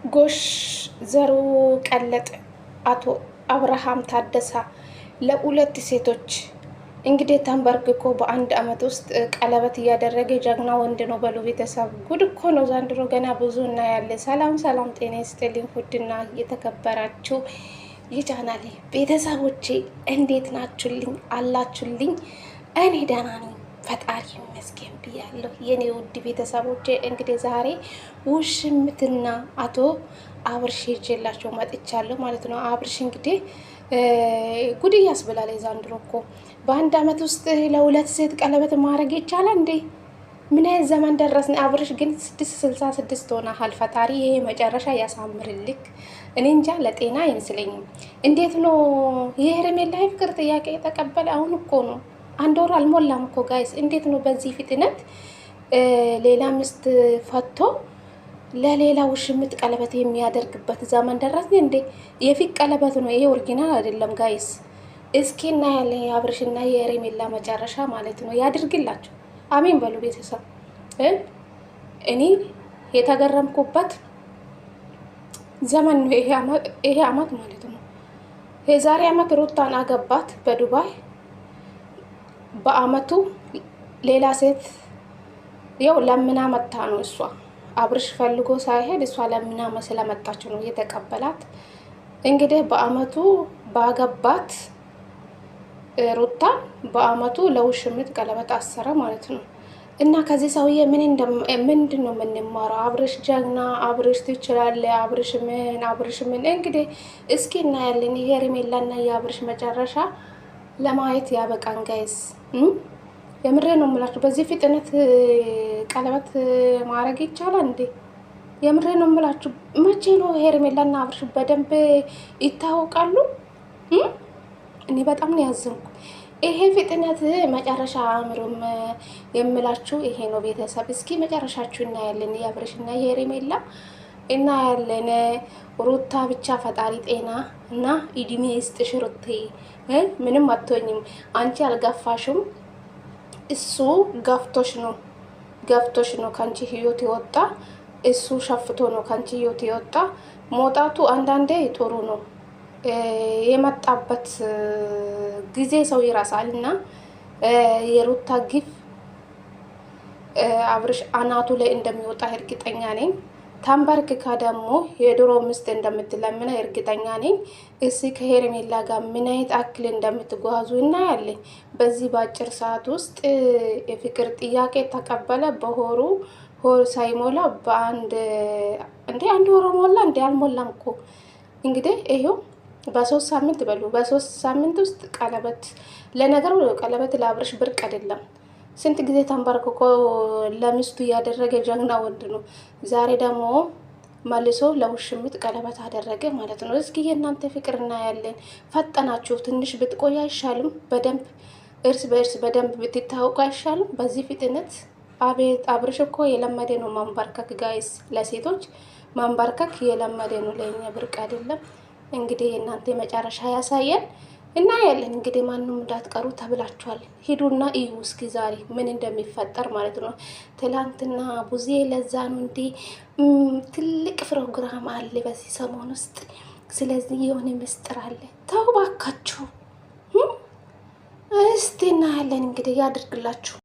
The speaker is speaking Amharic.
ጎሽ ዘሩ ቀለጠ። አቶ አብርሃም ታደሳ ለሁለት ሴቶች እንግዲህ ተንበርክኮ በአንድ አመት ውስጥ ቀለበት እያደረገ ጀግና ወንድ ነው በሉ። ቤተሰብ ጉድ እኮ ነው ዘንድሮ፣ ገና ብዙ እናያለን። ሰላም ሰላም፣ ጤና ይስጥልኝ ውድና የተከበራችሁ የቻናሌ ቤተሰቦቼ እንዴት ናችሁልኝ? አላችሁልኝ? እኔ ደህና ነኝ ፈጣሪ ይመስገን ብያለሁ የኔ ውድ ቤተሰቦቼ። እንግዲህ ዛሬ ውሽምትና አቶ አብርሽ ይዤላችሁ መጥቻለሁ ማለት ነው። አብርሽ እንግዲህ ጉድ ያስብላል ዘንድሮ እኮ። በአንድ አመት ውስጥ ለሁለት ሴት ቀለበት ማድረግ ይቻላል እንዴ? ምን አይነት ዘመን ደረስን? አብርሽ ግን 666 ሆነሃል። ፈጣሪ ይሄ መጨረሻ ያሳምርልክ። እኔ እንጃ ለጤና አይመስለኝም። እንዴት ነው የሄርሜላ ፍቅር ጥያቄ የተቀበለ? አሁን እኮ ነው አንድ ወር አልሞላም እኮ ጋይስ። እንዴት ነው በዚህ ፍጥነት ሌላ ሚስት ፈቶ ለሌላ ውሽምት ቀለበት የሚያደርግበት ዘመን ደረስን እንዴ? የፊት ቀለበት ነው ይሄ፣ ኦሪጂናል አይደለም ጋይስ። እስኪ እናያለን የአብርሽና የሄርሜላ መጨረሻ ማለት ነው። ያድርግላችሁ፣ አሜን በሉ ቤተሰብ። እኔ የተገረምኩበት ዘመን ነው ይሄ አመት ማለት ነው። የዛሬ አመት ሩታን አገባት በዱባይ። በአመቱ ሌላ ሴት ያው ለምና መታ ነው እሷ። አብርሽ ፈልጎ ሳይሄድ እሷ ለምና ስለመጣች ነው የተቀበላት። እንግዲህ በአመቱ ባገባት ሩታ በአመቱ ለውሽምት ቀለበት አሰረ ማለት ነው። እና ከዚህ ሰውዬ ምንድን ነው የምንማረው? አብርሽ ጀግና፣ አብርሽ ትችላለህ፣ አብርሽ ምን እንግዲህ እስኪ እናያለን። የሄርሜላና የአብርሽ መጨረሻ ለማየት ያበቃን ጋይስ። የምሬ ነው የምላችሁ። በዚህ ፍጥነት ቀለበት ማድረግ ይቻላል እንዴ? የምሬ ነው የምላችሁ። መቼ ነው ሄርሜላና አብርሽ በደንብ ይታወቃሉ? እኔ በጣም ነው ያዘንኩ። ይሄ ፍጥነት መጨረሻ አእምሮም የምላችሁ ይሄ ነው ቤተሰብ። እስኪ መጨረሻችሁ እናያለን። የአብርሽና የሄርሜላ እናያለን። ሩታ ብቻ ፈጣሪ ጤና እና እድሜ ይስጥሽ ሩቴ። ምንም አትሆኝም። አንቺ አልገፋሽም፣ እሱ ገፍቶሽ ነው ካንቺ ህይወት የወጣ። እሱ ሸፍቶ ነው ካንቺ ህይወት የወጣ። መውጣቱ አንዳንዴ ጥሩ ነው። የመጣበት ጊዜ ሰው ይረሳል። እና የሩታ ግፍ አብርሽ አናቱ ላይ እንደሚወጣ እርግጠኛ ነኝ። ተንበርክካ ደግሞ የድሮ ሚስት እንደምትለምና እርግጠኛ ነኝ። እስኪ ከሄርሜላ ጋር ምን አይነት አክል እንደምትጓዙ እናያለን። በዚህ በአጭር ሰዓት ውስጥ የፍቅር ጥያቄ ተቀበለ። በሆሩ ሆር ሳይሞላ አንድ ወር ሞላ እንዴ? አልሞላም እኮ እንግዲህ ይሄው በ3 ሳምንት በሉ። በ3 ሳምንት ውስጥ ቀለበት። ለነገሩ ቀለበት ለአብርሽ ብርቅ አይደለም። ስንት ጊዜ ተንበርክኮ ለሚስቱ ያደረገ ጀግና ወንድ ነው። ዛሬ ደግሞ መልሶ ለውሽምት ቀለበት አደረገ ማለት ነው። እስኪ የእናንተ ፍቅር እናያለን። ፈጠናችሁ፣ ትንሽ ብትቆይ አይሻልም? በደንብ እርስ በእርስ በደንብ ብትታወቁ አይሻልም? በዚህ ፍጥነት አቤት! አብርሽ እኮ የለመደ ነው ማንበርከክ ጋይስ። ለሴቶች ማንበርከክ የለመደ ነው፣ ለእኛ ብርቅ አይደለም። እንግዲህ የእናንተ መጨረሻ ያሳየን እና ያለን እንግዲህ ማንም እንዳትቀሩ ተብላችኋል። ሂዱና እዩ እስኪ ዛሬ ምን እንደሚፈጠር ማለት ነው። ትላንትና ቡዜ ለዛ ነው እንዴ ትልቅ ፕሮግራም አለ በዚህ ሰሞን ውስጥ። ስለዚህ የሆነ ምስጢር አለ። ተው ባካችሁ እስቲ እና ያለን እንግዲህ ያድርግላችሁ።